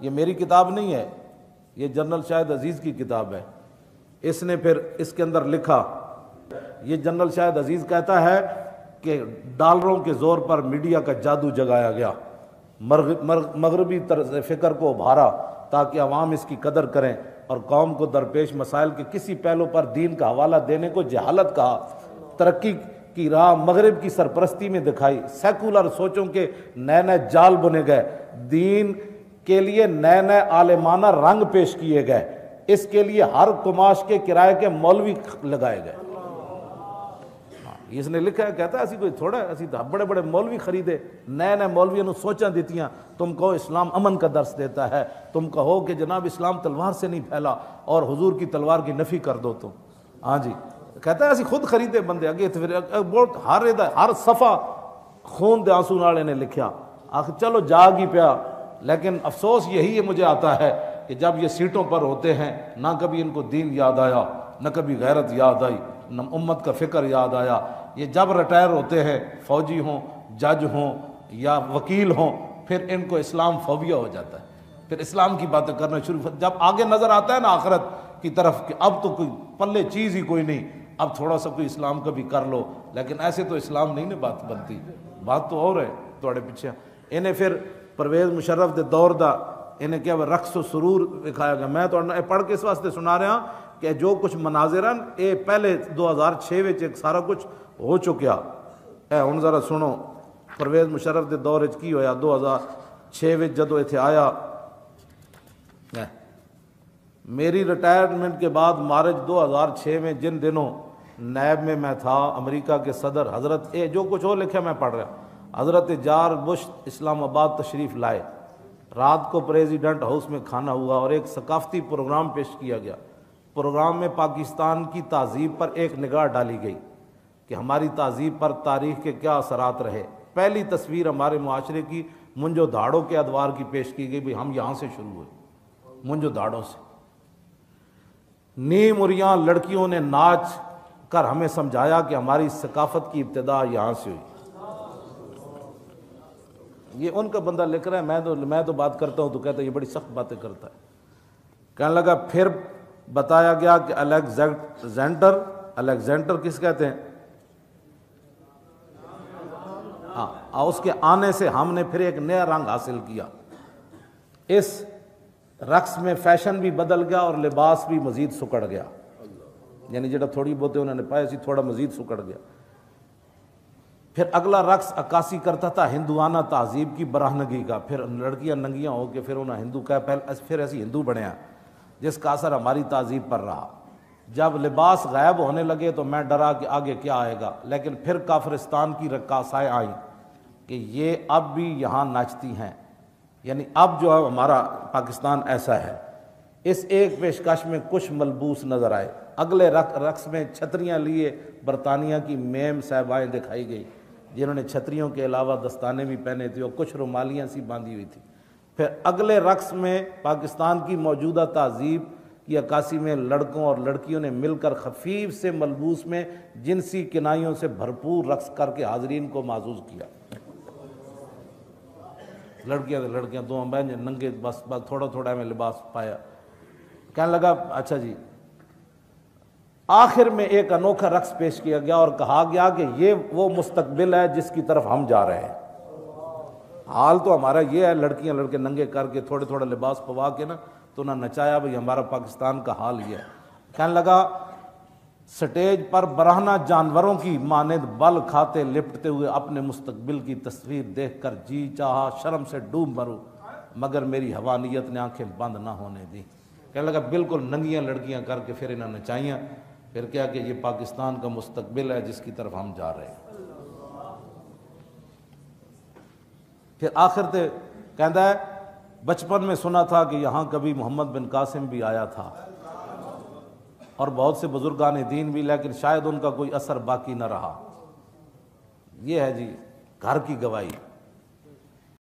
یہ میری کتاب نہیں ہے، یہ جنرل شاہد عزیز کی کتاب ہے۔ اس نے پھر اس کے اندر لکھا، یہ جنرل شاہد عزیز کہتا ہے کہ ڈالروں کے زور پر میڈیا کا جادو جگایا گیا، مغربی طرز فکر کو ابھارا تاکہ عوام اس کی قدر کریں، اور قوم کو درپیش مسائل کے کسی پہلو پر دین کا حوالہ دینے کو جہالت کہا۔ ترقی کی راہ مغرب کی سرپرستی میں دکھائی، سیکولر سوچوں کے نئے نئے جال بنے گئے، دین کے لیے نئے نئے عالمانہ رنگ پیش کیے گئے، اس کے لیے ہر کماش کے کرائے کے مولوی لگائے گئے۔ اس نے لکھا ہے، کہتا ہے اسی کوئی تھوڑا ہے، اسی بڑے بڑے مولوی خریدے، نئے نئے مولویوں نے سوچاں دیتیاں، تم کہو اسلام امن کا درس دیتا ہے، تم کہو کہ جناب اسلام تلوار سے نہیں پھیلا اور حضور کی تلوار کی نفی کر دو تم۔ ہاں جی، کہتا ہے اسی خود خریدے بندے اگے، بہت ہر صفحہ خون دے آنسو نالے نے لکھیا۔ آخر چلو جاگ ہی پیا، لیکن افسوس یہی ہے مجھے آتا ہے کہ جب یہ سیٹوں پر ہوتے ہیں نہ کبھی ان کو دین یاد آیا، نہ کبھی غیرت یاد آئی، نہ امت کا فکر یاد آیا۔ یہ جب ریٹائر ہوتے ہیں، فوجی ہوں، جج ہوں یا وکیل ہوں، پھر ان کو اسلام فوبیا ہو جاتا ہے، پھر اسلام کی باتیں کرنا شروع۔ جب آگے نظر آتا ہے نا آخرت کی طرف کہ اب تو کوئی پلے چیز ہی کوئی نہیں، اب تھوڑا سا کوئی اسلام کا بھی کر لو، لیکن ایسے تو اسلام نہیں نا بات بنتی، بات تو اور ہے تھوڑے پیچھے۔ انہیں پھر پرویز مشرف دے دور دا انہیں کیا رقص و سرور دکھایا گیا۔ میں تو پڑھ کے اس واسطے سنا رہا کہ جو کچھ مناظر ہیں یہ پہلے 2006 وچ ایک سارا کچھ ہو چکیا اے، ہن ذرا سنو پرویز مشرف دے دور وچ کی ہویا۔ 2006 وچ جدو ایتھے آیا، میری ریٹائرمنٹ کے بعد مارچ 2006 میں جن دنوں نیب میں میں تھا، امریکہ کے صدر حضرت جو کچھ ہو لکھا میں پڑھ رہا، حضرت جارج بش اسلام آباد تشریف لائے۔ رات کو پریزیڈنٹ ہاؤس میں کھانا ہوا اور ایک ثقافتی پروگرام پیش کیا گیا۔ پروگرام میں پاکستان کی تہذیب پر ایک نگاہ ڈالی گئی کہ ہماری تہذیب پر تاریخ کے کیا اثرات رہے۔ پہلی تصویر ہمارے معاشرے کی منجو دھاڑوں کے ادوار کی پیش کی گئی، بھئی ہم یہاں سے شروع ہوئے، منجو دھاڑوں سے۔ نیم اریاں لڑکیوں نے ناچ کر ہمیں سمجھایا کہ ہماری ثقافت کی ابتدا یہاں سے ہوئی۔ یہ ان کا بندہ لکھ رہا ہے، میں تو بات کرتا ہوں تو کہتا ہے یہ بڑی سخت باتیں کرتا ہے۔ کہنے لگا پھر بتایا گیا کہ الیگزینڈر کس کہتے ہیں، ہاں، اس کے آنے سے ہم نے پھر ایک نیا رنگ حاصل کیا۔ اس رقص میں فیشن بھی بدل گیا اور لباس بھی مزید سکڑ گیا، یعنی جڑا تھوڑی بہتے انہوں نے پائے سی تھوڑا مزید سکڑ گیا۔ پھر اگلا رقص عکاسی کرتا تھا ہندوانہ تہذیب کی برہنگی کا، پھر لڑکیاں ننگیاں ہو کے پھر انہیں ہندو کا پھر ایسی ہندو بنے ہیں، جس کا اثر ہماری تہذیب پر رہا۔ جب لباس غائب ہونے لگے تو میں ڈرا کہ آگے کیا آئے گا، لیکن پھر کافرستان کی رقاصائیں آئیں کہ یہ اب بھی یہاں ناچتی ہیں، یعنی اب جو ہے ہمارا پاکستان ایسا ہے۔ اس ایک پیشکش میں کچھ ملبوس نظر آئے۔ اگلے رقص میں چھتریاں لیے برطانیہ کی میم صاحبائیں دکھائی گئی، جنہوں نے چھتریوں کے علاوہ دستانے بھی پہنے تھے اور کچھ رومالیاں سی باندھی ہوئی تھی۔ پھر اگلے رقص میں پاکستان کی موجودہ تہذیب کی عکاسی میں لڑکوں اور لڑکیوں نے مل کر خفیف سے ملبوس میں جنسی کنائیوں سے بھرپور رقص کر کے حاضرین کو معزوز کیا۔ لڑکیاں دو بہن ننگے، بس تھوڑا تھوڑا میں لباس پایا۔ کہنے لگا اچھا جی، آخر میں ایک انوکھا رقص پیش کیا گیا اور کہا گیا کہ یہ وہ مستقبل ہے جس کی طرف ہم جا رہے ہیں۔ حال تو ہمارا یہ ہے، لڑکیاں لڑکے ننگے کر کے تھوڑے تھوڑا لباس پوا کے نا تو نہ نچایا، بھئی ہمارا پاکستان کا حال یہ ہے۔ کہنے لگا سٹیج پر برہنہ جانوروں کی مانند بل کھاتے لپٹتے ہوئے اپنے مستقبل کی تصویر دیکھ کر جی چاہا شرم سے ڈوب مروں، مگر میری حوانیت نے آنکھیں بند نہ ہونے دی۔ کہنے لگا بالکل ننگیاں لڑکیاں کر کے پھر انہوں نے نچائیاں، پھر کیا کہ یہ پاکستان کا مستقبل ہے جس کی طرف ہم جا رہے ہیں۔ پھر آخر تے کہندا ہے بچپن میں سنا تھا کہ یہاں کبھی محمد بن قاسم بھی آیا تھا اور بہت سے بزرگان دین بھی، لیکن شاید ان کا کوئی اثر باقی نہ رہا۔ یہ ہے جی گھر کی گواہی۔